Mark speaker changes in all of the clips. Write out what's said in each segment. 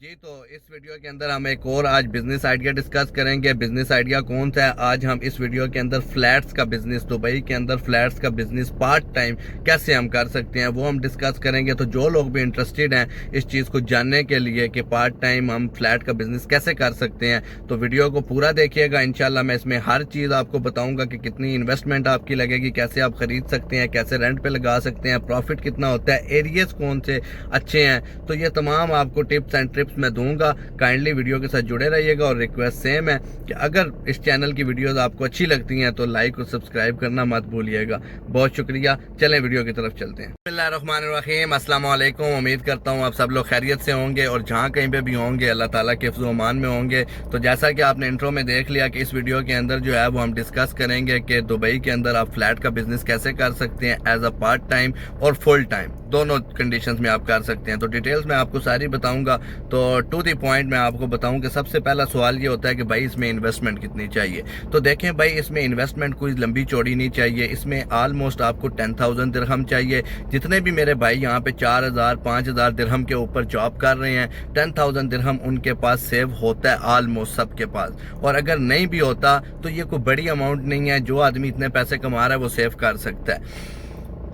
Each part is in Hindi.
Speaker 1: जी तो इस वीडियो के अंदर हम एक और आज बिजनेस आइडिया डिस्कस करेंगे। बिजनेस आइडिया कौन सा है? आज हम इस वीडियो के अंदर फ्लैट्स का बिजनेस, दुबई के अंदर फ्लैट्स का बिजनेस पार्ट टाइम कैसे हम कर सकते हैं वो हम डिस्कस करेंगे। तो जो लोग भी इंटरेस्टेड हैं इस चीज़ को जानने के लिए कि पार्ट टाइम हम फ्लैट का बिजनेस कैसे कर सकते हैं, तो वीडियो को पूरा देखिएगा। इंशाल्लाह मैं इसमें हर चीज़ आपको बताऊंगा कि कितनी इन्वेस्टमेंट आपकी लगेगी, कैसे आप खरीद सकते हैं, कैसे रेंट पे लगा सकते हैं, प्रॉफिट कितना होता है, एरियाज कौन से अच्छे हैं। तो ये तमाम आपको टिप्स एंड ट्रिप्स मैं दूंगा। काइंडली वीडियो के साथ जुड़े रहिएगा और रिक्वेस्ट सेम है कि अगर इस चैनल की वीडियोस आपको अच्छी लगती हैं तो लाइक और सब्सक्राइब करना मत भूलिएगा। बहुत शुक्रिया। चलें वीडियो की तरफ चलते हैं। बिस्मिल्लाहिर्रहमानिर्रहीम, अस्सलाम वालेकुम। उम्मीद करता हूँ आप सब लोग खैरियत से होंगे और जहाँ कहीं पे भी होंगे अल्लाह ताला के हिफ्ज़ अमान में होंगे। तो जैसा कि आपने इंट्रो में देख लिया कि इस वीडियो के अंदर जो है वो हम डिस्कस करेंगे कि दुबई के अंदर आप फ्लैट का बिजनेस कैसे कर सकते हैं एज अ पार्ट टाइम और फुल टाइम, दोनों कंडीशंस में आप कर सकते हैं। तो डिटेल्स मैं आपको सारी बताऊंगा। तो टू द पॉइंट मैं आपको बताऊं कि सबसे पहला सवाल ये होता है कि भाई इसमें इन्वेस्टमेंट कितनी चाहिए। तो देखें भाई, इसमें इन्वेस्टमेंट कोई लंबी चौड़ी नहीं चाहिए। इसमें ऑलमोस्ट आपको 10,000 दिरहम चाहिए। जितने भी मेरे भाई यहाँ पे 4,000 5,000 दिरहम के ऊपर जॉब कर रहे हैं, 10,000 दिरहम उनके पास सेव होता है ऑलमोस्ट सबके पास। और अगर नहीं भी होता तो ये कोई बड़ी अमाउंट नहीं है, जो आदमी इतने पैसे कमा रहा है वो सेव कर सकता है।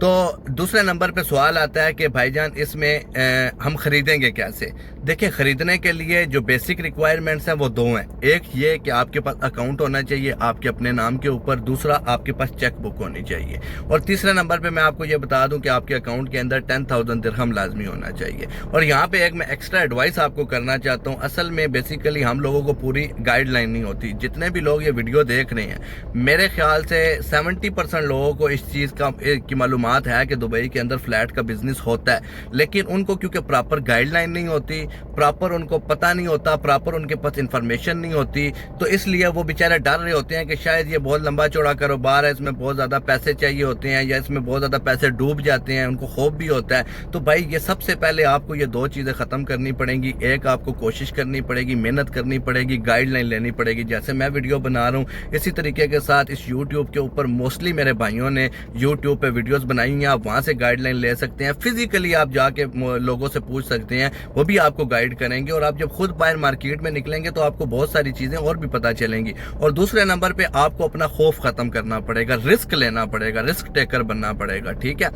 Speaker 1: तो दूसरे नंबर पे सवाल आता है कि भाईजान इसमें हम खरीदेंगे कैसे। देखिए, खरीदने के लिए जो बेसिक रिक्वायरमेंट्स हैं वो दो हैं। एक ये कि आपके पास अकाउंट होना चाहिए आपके अपने नाम के ऊपर, दूसरा आपके पास चेक बुक होनी चाहिए, और तीसरे नंबर पे मैं आपको ये बता दूं कि आपके अकाउंट के अंदर 10,000 दिरहम लाजमी होना चाहिए। और यहाँ पे एक मैं एक्स्ट्रा एडवाइस आपको करना चाहता हूँ। असल में बेसिकली हम लोगों को पूरी गाइडलाइन नहीं होती। जितने भी लोग ये वीडियो देख रहे हैं, मेरे ख्याल से 70% लोगों को इस चीज़ की मालूम है कि दुबई के अंदर फ्लैट का बिजनेस होता है, लेकिन उनको क्योंकि प्रॉपर गाइडलाइन नहीं होती, प्रॉपर उनको पता नहीं होता, प्रॉपर उनके पास इंफॉर्मेशन नहीं होती, तो इसलिए वो बेचारे डर रहे होते हैं कि शायद ये बहुत लंबा चौड़ा कारोबार है, इसमें बहुत ज़्यादा पैसे चाहिए होते हैं या इसमें बहुत ज़्यादा पैसे डूब जाते हैं, उनको खौफ भी होता है। तो भाई ये सबसे पहले आपको ये दो चीज़ें ख़त्म करनी पड़ेंगी। एक, आपको कोशिश करनी पड़ेगी, मेहनत करनी पड़ेगी, गाइडलाइन लेनी पड़ेगी। जैसे मैं वीडियो बना रहा हूँ इसी तरीके के साथ इस यूट्यूब के ऊपर मोस्टली मेरे भाइयों ने यूट्यूब पे वीडियोस बनाई हैं, आप वहां से गाइडलाइन ले सकते हैं। फिजिकली आप जाके लोगों से पूछ सकते हैं, वो भी आपको गाइड करेंगे। और आप जब खुद बाहर मार्केट में निकलेंगे तो आपको बहुत सारी चीजें और भी पता चलेंगी। और दूसरे नंबर पे आपको अपना खौफ खत्म करना पड़ेगा, रिस्क लेना पड़ेगा, रिस्क टेकर बनना पड़ेगा। ठीक है,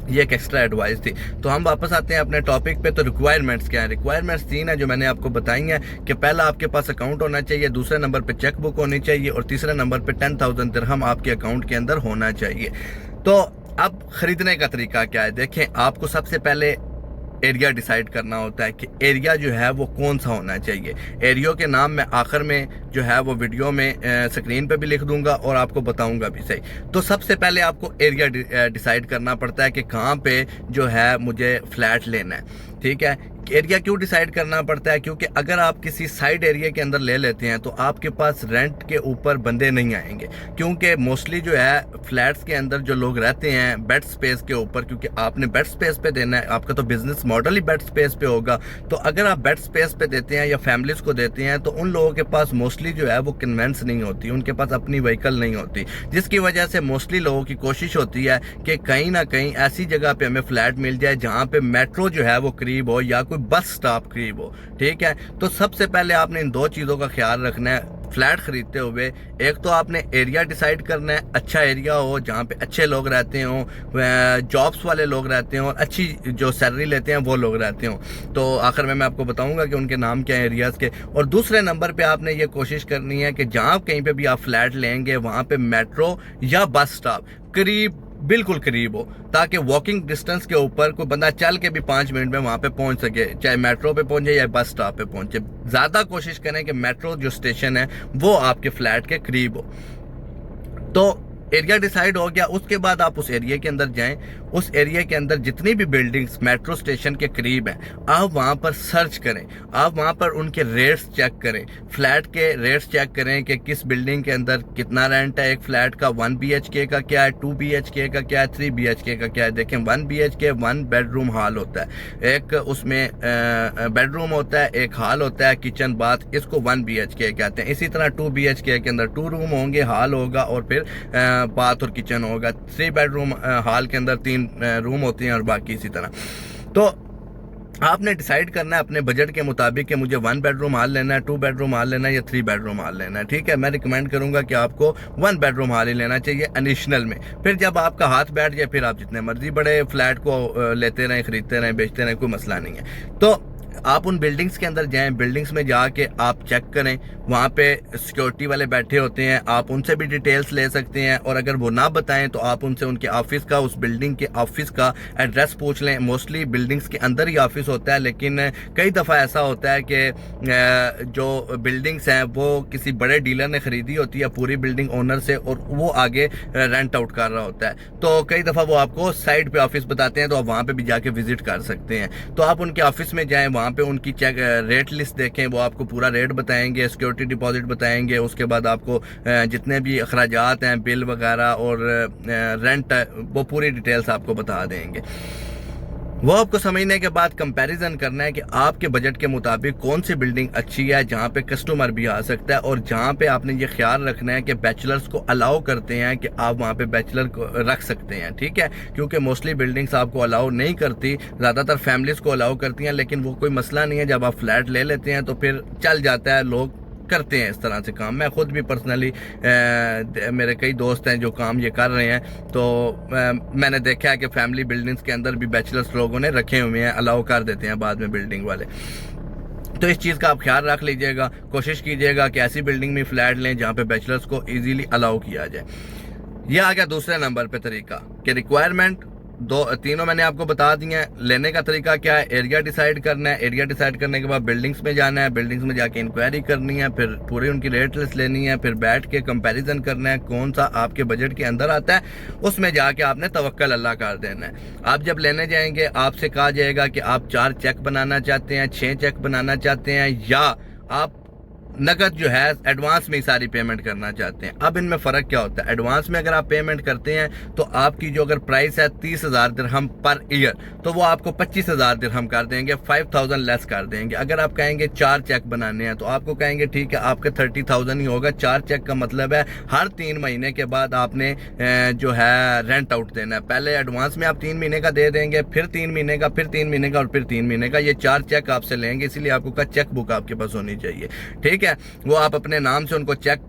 Speaker 1: ये एक एक्स्ट्रा एडवाइस थी। तो हम वापस आते हैं अपने टॉपिक पे। तो रिक्वायरमेंट्स क्या है? रिक्वायरमेंट्स 3 है जो मैंने आपको बताई हैं कि पहला आपके पास अकाउंट होना चाहिए, दूसरे नंबर पे चेक बुक होनी चाहिए, और तीसरे नंबर पे 10,000 दिरहम आपके अकाउंट के अंदर होना चाहिए। तो अब खरीदने का तरीका क्या है? देखें, आपको सबसे पहले एरिया डिसाइड करना होता है कि एरिया जो है वो कौन सा होना चाहिए। एरिया के नाम मैं आखिर में जो है वो वीडियो में स्क्रीन पे भी लिख दूंगा और आपको बताऊंगा भी सही। तो सबसे पहले आपको एरिया डिसाइड करना पड़ता है कि कहाँ पे जो है मुझे फ्लैट लेना है। ठीक है, एरिया क्यों डिसाइड करना पड़ता है? क्योंकि अगर आप किसी साइड एरिया के अंदर ले लेते हैं तो आपके पास रेंट के ऊपर बंदे नहीं आएंगे, क्योंकि मोस्टली जो है फ्लैट्स के अंदर जो लोग रहते हैं बेड स्पेस के ऊपर, क्योंकि आपने बेड स्पेस पे देना है, आपका तो बिजनेस मॉडल ही बेड स्पेस पे होगा। तो अगर आप बेड स्पेस पे देते हैं या फैमिलीज को देते हैं तो उन लोगों के पास मोस्टली जो है वो कन्वेंस नहीं होती, उनके पास अपनी व्हीकल नहीं होती, जिसकी वजह से मोस्टली लोगों की कोशिश होती है कि कहीं ना कहीं ऐसी जगह पे हमें फ्लैट मिल जाए जहाँ पे मेट्रो जो है वो करीब हो या कोई बस स्टॉप करीब हो। ठीक है, तो सबसे पहले आपने इन दो चीज़ों का ख्याल रखना है फ्लैट खरीदते हुए। एक तो आपने एरिया डिसाइड करना है, अच्छा एरिया हो जहाँ पे अच्छे लोग रहते हों, जॉब्स वाले लोग रहते हों और अच्छी जो सैलरी लेते हैं वो लोग रहते हों। तो आखिर में मैं आपको बताऊंगा कि उनके नाम क्या है एरियाज़ के। और दूसरे नंबर पे आपने ये कोशिश करनी है कि जहाँ कहीं पे भी आप फ्लैट लेंगे वहाँ पे मेट्रो या बस स्टॉप करीब, बिल्कुल करीब हो, ताकि वॉकिंग डिस्टेंस के ऊपर कोई बंदा चल के भी 5 मिनट में वहां पे पहुंच सके, चाहे मेट्रो पे पहुंचे या बस स्टॉप पे पहुंचे। ज्यादा कोशिश करें कि मेट्रो जो स्टेशन है वो आपके फ्लैट के करीब हो। तो एरिया डिसाइड हो गया, उसके बाद आप उस एरिया के अंदर जाएं। उस एरिया के अंदर जितनी भी बिल्डिंग्स मेट्रो स्टेशन के करीब हैं आप वहां पर सर्च करें, आप वहां पर उनके रेट्स चेक करें, फ्लैट के रेट्स चेक करें कि किस बिल्डिंग के अंदर कितना रेंट है। एक फ्लैट का 1 BHK का क्या है, 2 BHK का क्या है, 3 BHK का क्या है। देखें, 1 BHK 1 बेडरूम हॉल होता है, एक उसमें बेडरूम होता है, एक हॉल होता है, किचन बाथ, इसको 1 BHK कहते हैं। इसी तरह 2 BHK के अंदर 2 रूम होंगे, हॉल होगा और फिर बाथ और किचन होगा। 3 बेडरूम हॉल के अंदर 3 रूम होते हैं और बाकी इसी तरह। तो आपने डिसाइड करना है अपने बजट के मुताबिक कि मुझे 1 बेडरूम हाल लेना है, 2 बेडरूम हाल लेना है या 3 बेडरूम हाल लेना है। ठीक है, मैं रिकमेंड करूंगा कि आपको 1 बेडरूम हाल ही लेना चाहिए इनिशियल में। फिर जब आपका हाथ बैठ जाए फिर आप जितने मर्जी बड़े फ्लैट को लेते रहें, खरीदते रहें, बेचते रहें, कोई मसला नहीं है। तो आप उन बिल्डिंग्स के अंदर जाएं, बिल्डिंग्स में जाके आप चेक करें, वहाँ पे सिक्योरिटी वाले बैठे होते हैं, आप उनसे भी डिटेल्स ले सकते हैं। और अगर वो ना बताएं तो आप उनसे उनके ऑफिस का, उस बिल्डिंग के ऑफिस का एड्रेस पूछ लें। मोस्टली बिल्डिंग्स के अंदर ही ऑफिस होता है, लेकिन कई दफ़ा ऐसा होता है कि जो बिल्डिंग्स हैं वो किसी बड़े डीलर ने खरीदी होती है पूरी बिल्डिंग ओनर से, और वो आगे रेंट आउट कर रहा होता है। तो कई दफ़ा वो आपको साइड पे ऑफिस बताते हैं, तो आप वहाँ पे भी जाके विजिट कर सकते हैं। तो आप उनके ऑफिस में जाएं, वहाँ पे उनकी चेक रेट लिस्ट देखें, वो आपको पूरा रेट बताएंगे, सिक्योरिटी डिपॉजिट बताएंगे। उसके बाद आपको जितने भी अखराजात हैं, बिल वगैरह और रेंट, वो पूरी डिटेल्स आपको बता देंगे। वो आपको समझने के बाद कंपैरिजन करना है कि आपके बजट के मुताबिक कौन सी बिल्डिंग अच्छी है, जहाँ पे कस्टमर भी आ सकता है, और जहाँ पे आपने ये ख्याल रखना है कि बैचलर्स को अलाउ करते हैं कि आप वहाँ पे बैचलर को रख सकते हैं। ठीक है, क्योंकि मोस्टली बिल्डिंग्स आपको अलाउ नहीं करती, ज़्यादातर फैमिलीज़ को अलाउ करती हैं, लेकिन वो कोई मसला नहीं है। जब आप फ्लैट ले लेते हैं तो फिर चल जाता है, लोग करते हैं इस तरह से काम। मैं खुद भी पर्सनली, मेरे कई दोस्त हैं जो काम ये कर रहे हैं, तो मैंने देखा है कि फैमिली बिल्डिंग्स के अंदर भी बैचलर्स लोगों ने रखे हुए हैं, अलाउ कर देते हैं बाद में बिल्डिंग वाले। तो इस चीज़ का आप ख्याल रख लीजिएगा, कोशिश कीजिएगा कि ऐसी बिल्डिंग में फ्लैट लें जहाँ पे बैचलर्स को इजीली अलाउ किया जाए। यह आ गया दूसरे नंबर पे तरीका कि रिक्वायरमेंट तीनों मैंने आपको बता दिए हैं। लेने का तरीका क्या है, एरिया डिसाइड करना है, एरिया डिसाइड करने के बाद बिल्डिंग्स में जाना है, बिल्डिंग्स में जाके इंक्वायरी करनी है, फिर पूरी उनकी रेट लिस्ट लेनी है, फिर बैठ के कंपैरिजन करना है कौन सा आपके बजट के अंदर आता है, उसमें जाके आपने तवक्कल अल्लाह कर देना है। आप जब लेने जाएंगे आपसे कहा जाएगा कि आप 4 चेक बनाना चाहते हैं, 6 चेक बनाना चाहते हैं, या आप नगद जो है एडवांस में ही सारी पेमेंट करना चाहते हैं। अब इनमें फ़र्क क्या होता है, एडवांस में अगर आप पेमेंट करते हैं तो आपकी जो अगर प्राइस है 30,000 दिरहम पर ईयर, तो वो आपको 25,000 दिरहम कर देंगे, 5,000 लेस कर देंगे। अगर आप कहेंगे 4 चेक बनाने हैं तो आपको कहेंगे ठीक है आपके 30,000 ही होगा। 4 चेक का मतलब है हर 3 महीने के बाद आपने जो है रेंट आउट देना है। पहले एडवांस में आप 3 महीने का दे देंगे, फिर 3 महीने का, फिर 3 महीने का और फिर 3 महीने का। ये 4 चेक आपसे लेंगे, इसीलिए आपको का चेक बुक आपके पास होनी चाहिए। ठीक है, वो आप अपने नाम से उनको चेक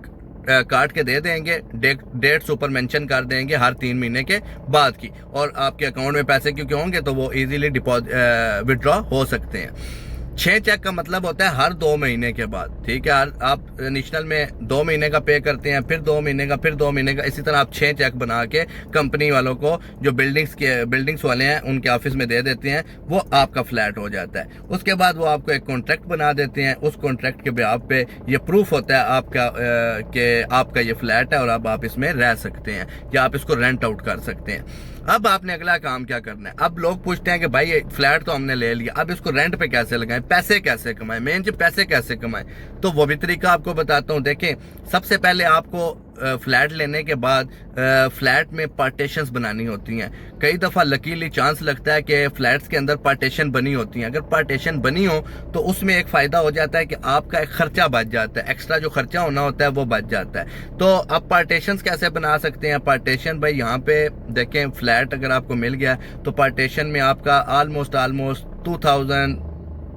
Speaker 1: काट के दे देंगे, डेट्स ऊपर मेंशन कर देंगे हर 3 महीने के बाद की, और आपके अकाउंट में पैसे क्योंकि होंगे तो वो इजीली विड्रॉ हो सकते हैं। 6 चेक का मतलब होता है हर 2 महीने के बाद। ठीक है, आप इनिशियल में 2 महीने का पे करते हैं, फिर 2 महीने का, फिर 2 महीने का, इसी तरह आप 6 चेक बना के कंपनी वालों को, जो बिल्डिंग्स वाले हैं उनके ऑफिस में दे देते हैं, वो आपका फ्लैट हो जाता है। उसके बाद वो आपको एक कॉन्ट्रैक्ट बना देते हैं, उस कॉन्ट्रैक्ट के बिहाफ पे ये प्रूफ होता है आपका कि आपका ये फ्लैट है और अब आप इसमें रह सकते हैं या आप इसको रेंट आउट कर सकते हैं। अब आपने अगला काम क्या करना है, अब लोग पूछते हैं कि भाई ये फ्लैट तो हमने ले लिया, अब इसको रेंट पे कैसे लगाएं, पैसे कैसे कमाएं, मेन चीज पैसे कैसे कमाएं। तो वो भी तरीका आपको बताता हूँ। देखें, सबसे पहले आपको फ्लैट लेने के बाद फ्लैट में पार्टीशंस बनानी होती हैं। कई दफ़ा लकीली चांस लगता है कि फ्लैट्स के अंदर पार्टीशन बनी होती हैं। अगर पार्टीशन बनी हो तो उसमें एक फ़ायदा हो जाता है कि आपका एक खर्चा बच जाता है, एक्स्ट्रा जो खर्चा होना होता है वो बच जाता है। तो आप पार्टीशंस कैसे बना सकते हैं, पार्टीशन भाई यहाँ पे देखें, फ्लैट अगर आपको मिल गया तो पार्टीशन में आपका ऑलमोस्ट 2,000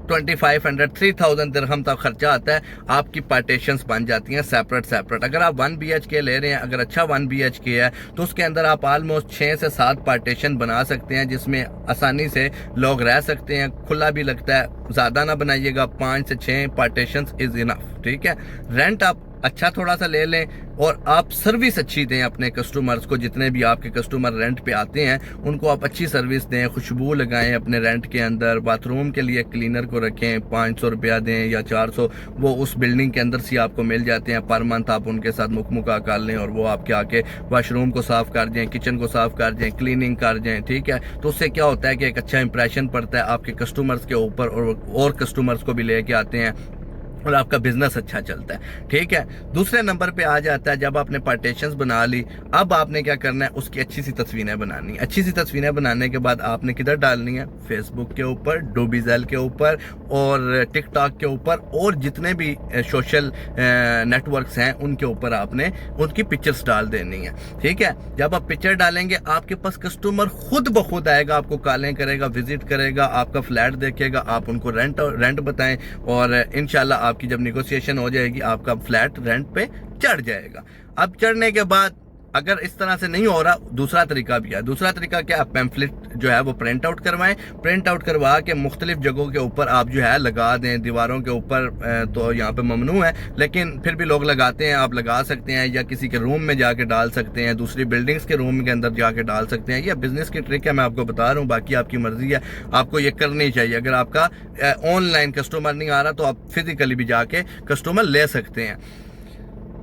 Speaker 1: 2,500 3,000 दिरहम तक खर्चा आता है। आपकी पार्टीशंस बन जाती हैं सेपरेट। अगर आप 1 BHK ले रहे हैं, अगर अच्छा 1 BHK है तो उसके अंदर आप ऑलमोस्ट 6 से 7 पार्टीशन बना सकते हैं, जिसमें आसानी से लोग रह सकते हैं, खुला भी लगता है। ज़्यादा ना बनाइएगा, 5 से 6 पार्टीशंस इज इनफ। ठीक है, रेंट आप अच्छा थोड़ा सा ले लें और आप सर्विस अच्छी दें अपने कस्टमर्स को। जितने भी आपके कस्टमर रेंट पे आते हैं उनको आप अच्छी सर्विस दें, खुशबू लगाएं अपने रेंट के अंदर। बाथरूम के लिए क्लीनर को रखें, 500 रुपया दें या 400, वो उस बिल्डिंग के अंदर से आपको मिल जाते हैं पर मंथ। आप उनके साथ मुकमुका कर लें और वो आपके आके वॉशरूम को साफ़ कर दें, किचन को साफ़ कर दें, क्लीनिंग कर दें। ठीक है, तो उससे क्या होता है कि एक अच्छा इंप्रेशन पड़ता है आपके कस्टमर्स के ऊपर और कस्टमर्स को भी लेके आते हैं। और आपका बिजनेस अच्छा चलता है। ठीक है, दूसरे नंबर पे आ जाता है जब आपने पार्टीशंस बना ली, अब आपने क्या करना है, उसकी अच्छी सी तस्वीरें बनानी है। अच्छी सी तस्वीरें बनाने के बाद आपने किधर डालनी है, फेसबुक के ऊपर, डोबीजेल के ऊपर और टिकटॉक के ऊपर और जितने भी सोशल नेटवर्क्स हैं उनके ऊपर आपने उनकी पिक्चर्स डाल देनी है। ठीक है, जब आप पिक्चर डालेंगे आपके पास कस्टमर खुद ब खुद आएगा, आपको कॉलें करेगा, विजिट करेगा, आपका फ्लैट देखेगा, आप उनको रेंट बताएं और इंशाल्लाह आपकी जब नेगोशिएशन हो जाएगी आपका फ्लैट रेंट पे चढ़ जाएगा। अब चढ़ने के बाद अगर इस तरह से नहीं हो रहा, दूसरा तरीका भी है। दूसरा तरीका क्या है, पैम्फलेट जो है वो प्रिंट आउट करवाएं। प्रिंट आउट करवा के मुख्तलिफ जगहों के ऊपर आप जो है लगा दें, दीवारों के ऊपर तो यहाँ पे ममनू है लेकिन फिर भी लोग लगाते हैं, आप लगा सकते हैं या किसी के रूम में जाके डाल सकते हैं, दूसरी बिल्डिंग्स के रूम के अंदर जाके डाल सकते हैं। यह बिजनेस की ट्रिक है, मैं आपको बता रहा हूँ, बाकी आपकी मर्जी है, आपको ये करनी चाहिए। अगर आपका ऑनलाइन कस्टमर नहीं आ रहा तो आप फिजिकली भी जाके कस्टमर ले सकते हैं,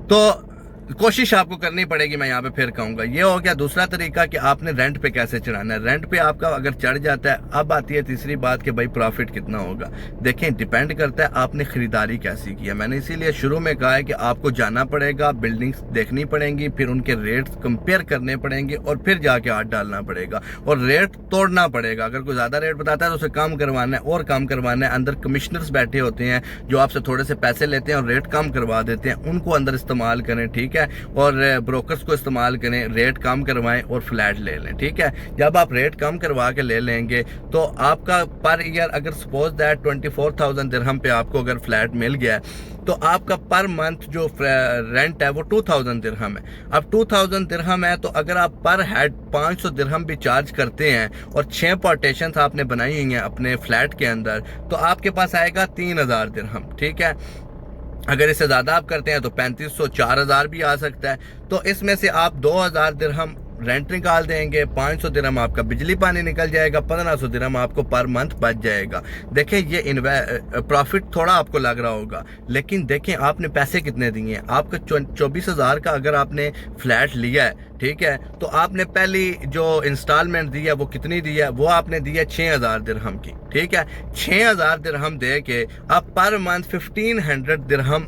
Speaker 1: तो कोशिश आपको करनी पड़ेगी। मैं यहाँ पे फिर कहूँगा, ये हो गया दूसरा तरीका कि आपने रेंट पे कैसे चढ़ाना है। रेंट पे आपका अगर चढ़ जाता है, अब आती है तीसरी बात कि भाई प्रॉफिट कितना होगा। देखें, डिपेंड करता है आपने खरीदारी कैसी की है। मैंने इसीलिए शुरू में कहा है कि आपको जाना पड़ेगा, बिल्डिंग्स देखनी पड़ेंगी, फिर उनके रेट्स कंपेयर करने पड़ेंगे और फिर जाके हाथ डालना पड़ेगा और रेट तोड़ना पड़ेगा। अगर कोई ज़्यादा रेट बताता है तो उसे कम करवाना है और कम करवाना है। अंदर कमिश्नर्स बैठे होते हैं जो आपसे थोड़े से पैसे लेते हैं और रेट कम करवा देते हैं, उनको अंदर इस्तेमाल करें। ठीक है, और ब्रोकर्स को इस्तेमाल करें, रेट कम करवाएं और फ्लैट ले लें। ठीक है, जब आप रेट कम करवा के ले लेंगे तो आपका पर ईयर अगर सपोज दैट 24,000 दिरहम पे आपको अगर फ्लैट मिल गया तो आपका पर मंथ जो रेंट है वो 2,000 दिरहम है। अब 2,000 दिरहम है तो अगर आप पर हेड 500 दिरहम भी चार्ज करते हैं और 6 पार्टीशंस आपने बनाई हुई हैं अपने फ्लैट के अंदर तो आपके पास आएगा 3,000 दिरहम। ठीक है, अगर इससे ज़्यादा आप करते हैं तो 3,500 4,000 भी आ सकता है। तो इसमें से आप 2,000 दिरहम रेंट निकाल देंगे, 500 दिरहम आपका बिजली पानी निकल जाएगा, 1,500 दिरहम आपको पर मंथ बच जाएगा। देखें, ये प्रॉफिट थोड़ा आपको लग रहा होगा लेकिन देखें आपने पैसे कितने दिए हैं। आपका 24,000 का अगर आपने फ्लैट लिया है, ठीक है, तो आपने पहली जो इंस्टॉलमेंट दी है वो कितनी दी है, वो आपने दी है 6,000 दिरहम की। ठीक है, 6,000 दिरहम दे के आप पर मंथ 1,500 दिरहम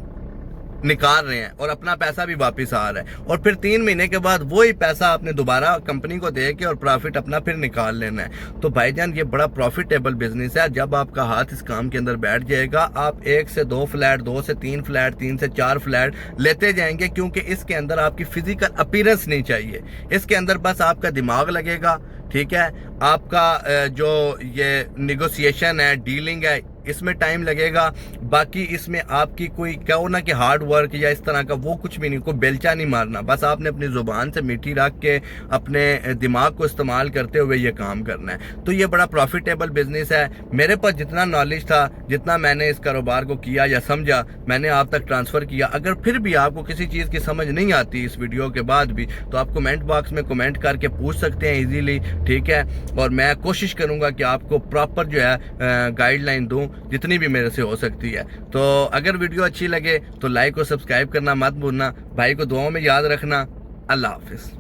Speaker 1: निकाल रहे हैं और अपना पैसा भी वापस आ रहा है और फिर 3 महीने के बाद वही पैसा आपने दोबारा कंपनी को दे के और प्रॉफिट अपना फिर निकाल लेना है। तो भाईजान ये बड़ा प्रॉफिटेबल बिजनेस है। जब आपका हाथ इस काम के अंदर बैठ जाएगा आप 1 से 2 फ्लैट, 2 से 3 फ्लैट, 3 से 4 फ्लैट लेते जाएंगे, क्योंकि इसके अंदर आपकी फिजिकल अपीयरेंस नहीं चाहिए, इसके अंदर बस आपका दिमाग लगेगा। ठीक है, आपका जो ये नेगोशिएशन है, डीलिंग है, इसमें टाइम लगेगा। बाकी इसमें आपकी कोई कहो ना कि हार्ड वर्क या इस तरह का वो कुछ भी नहीं, कोई बेलचा नहीं मारना, बस आपने अपनी जुबान से मीठी रख के अपने दिमाग को इस्तेमाल करते हुए ये काम करना है। तो ये बड़ा प्रॉफिटेबल बिजनेस है। मेरे पास जितना नॉलेज था, जितना मैंने इस कारोबार को किया या समझा, मैंने आप तक ट्रांसफ़र किया। अगर फिर भी आपको किसी चीज़ की समझ नहीं आती इस वीडियो के बाद भी तो आप कमेंट बॉक्स में कमेंट करके पूछ सकते हैं ईजीली। ठीक है, और मैं कोशिश करूँगा कि आपको प्रॉपर जो है गाइडलाइन दूँ जितनी भी मेरे से हो सकती है। तो अगर वीडियो अच्छी लगे तो लाइक और सब्सक्राइब करना मत भूलना। भाई को दुआओं में याद रखना। अल्लाह हाफिज़।